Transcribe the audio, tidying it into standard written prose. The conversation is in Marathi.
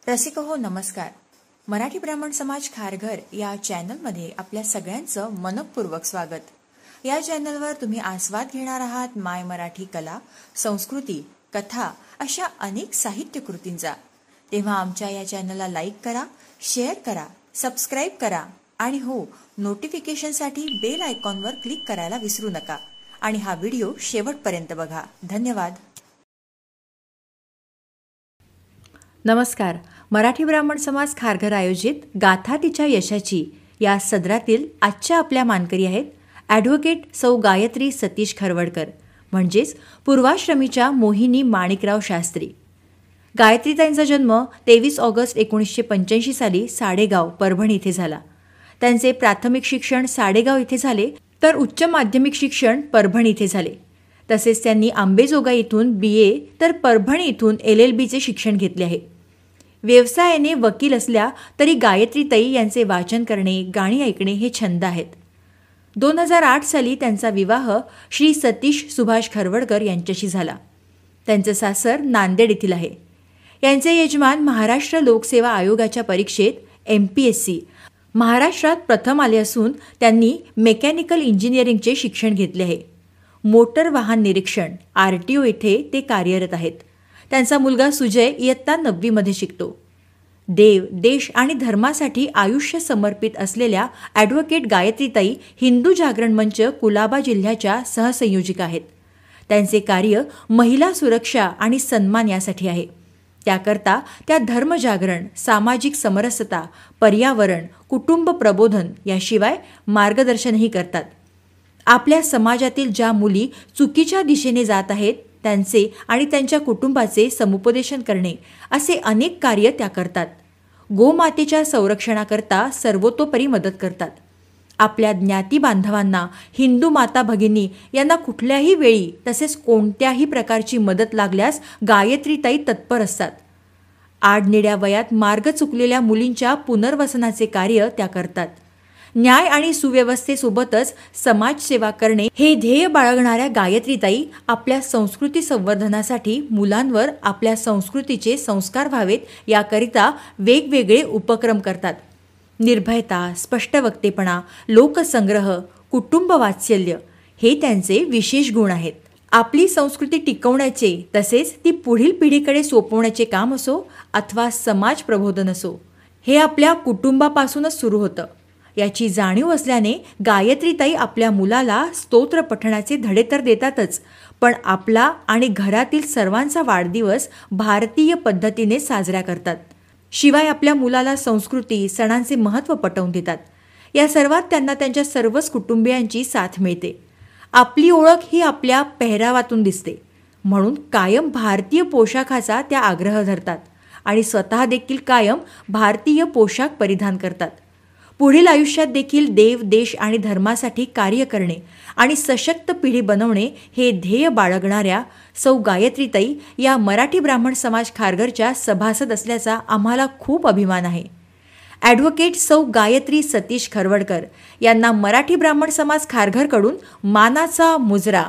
रसिक हो नमस्कार. मराठी ब्राह्मण समाज खारघर या चॅनलमध्ये आपल्या सगळ्यांचं मनपूर्वक स्वागत. या चॅनलवर तुम्ही आस्वाद घेणार आहात माय मराठी कला, संस्कृती, कथा अशा अनेक साहित्य कृतींचा. तेव्हा आमच्या या चॅनलला लाईक करा, शेअर करा, सबस्क्राईब करा आणि हो, नोटिफिकेशनसाठी बेल आयकॉनवर क्लिक करायला विसरू नका. आणि हा व्हिडिओ शेवटपर्यंत बघा. धन्यवाद. नमस्कार. मराठी ब्राह्मण समाज खारघर आयोजित गाथा तिच्या यशाची या सदरातील आजच्या आपल्या मानकरी आहेत ॲडव्होकेट सौ गायत्री सतीश खरवडकर, म्हणजेच पूर्वाश्रमीच्या मोहिनी माणिकराव शास्त्री. गायत्रीताईंचा जन्म 23 ऑगस्ट 1985 साली साडेगाव, परभणी इथे झाला. त्यांचे प्राथमिक शिक्षण साडेगाव इथे झाले, तर उच्च माध्यमिक शिक्षण परभणी इथे झाले. तसेच त्यांनी आंबेजोगाई इथून BA तर परभणी इथून LLBचे शिक्षण घेतले आहे. व्यवसायाने वकील असल्या तरी गायत्रीताई यांचे वाचन करणे, गाणी ऐकणे हे छंद आहेत. 2008 साली त्यांचा विवाह श्री सतीश सुभाष खरवडकर यांच्याशी झाला. त्यांचं सासर नांदेड येथील आहे. यांचे यजमान महाराष्ट्र लोकसेवा आयोगाच्या परीक्षेत MPSC महाराष्ट्रात प्रथम आले असून त्यांनी मेकॅनिकल इंजिनिअरिंगचे शिक्षण घेतले आहे. मोटर वाहन निरीक्षण RTO येथे ते कार्यरत आहेत. त्यांचा मुलगा सुजय इयत्ता 9वी मध्ये शिकतो. देव, देश आणि धर्मासाठी आयुष्य समर्पित असलेल्या ॲडव्होकेट गायत्रीताई हिंदू जागरण मंच कुलाबा जिल्ह्याच्या सहसंयोजिका आहेत. त्यांचे कार्य महिला सुरक्षा आणि सन्मान यासाठी आहे. त्याकरता त्या धर्मजागरण, सामाजिक समरसता, पर्यावरण, कुटुंब प्रबोधन याशिवाय मार्गदर्शनही करतात. आपल्या समाजातील ज्या मुली चुकीच्या दिशेने जात आहेत त्यांचे आणि त्यांच्या कुटुंबाचे समुपदेशन करणे असे अनेक कार्य त्या करतात. गोमातेच्या संरक्षणाकरता सर्वतोपरी मदत करतात. आपल्या ज्ञाती बांधवांना, हिंदू माता भगिनी यांना कुठल्याही वेळी तसेच कोणत्याही प्रकारची मदत लागल्यास गायत्रीताई तत्पर असतात. आडनिड्या वयात मार्ग चुकलेल्या मुलींच्या पुनर्वसनाचे कार्य त्या करतात. न्याय आणि सुव्यवस्थेसोबतच समाजसेवा करणे हे ध्येय बाळगणाऱ्या गायत्रीताई आपल्या संस्कृती संवर्धनासाठी मुलांवर आपल्या संस्कृतीचे संस्कार व्हावेत याकरिता वेगवेगळे उपक्रम करतात. निर्भयता, स्पष्टवक्तेपणा, लोकसंग्रह, कुटुंब वात्सल्य हे त्यांचे विशेष गुण आहेत. आपली संस्कृती टिकवण्याचे तसेच ती पुढील पिढीकडे सोपवण्याचे काम असो अथवा समाज प्रबोधन असो, हे आपल्या कुटुंबापासूनच सुरू होतं. याची जाणीव असल्याने गायत्रीताई आपल्या मुलाला स्तोत्र पठणाचे धडे तर देतातच, पण आपला आणि घरातील सर्वांचा वाढदिवस भारतीय पद्धतीने साजरा करतात. शिवाय आपल्या मुलाला संस्कृती, सणांचे महत्त्व पटवून देतात. या सर्वात त्यांना त्यांच्या सर्वच कुटुंबियांची साथ मिळते. आपली ओळख ही आपल्या पेहरावातून दिसते, म्हणून कायम भारतीय पोशाखाचा त्या आग्रह धरतात आणि स्वतः देखील कायम भारतीय पोशाख परिधान करतात. पुढील आयुष्यात देखील देव, देश आणि धर्मासाठी कार्य करणे आणि सशक्त पिढी बनवणे हे ध्येय बाळगणाऱ्या सौ गायत्रीताई या मराठी ब्राह्मण समाज खारघरच्या सभासद असल्याचा आम्हाला खूप अभिमान आहे. ॲडव्होकेट सौ गायत्री सतीश खरवडकर यांना मराठी ब्राह्मण समाज खारघरकडून मानाचा मुजरा.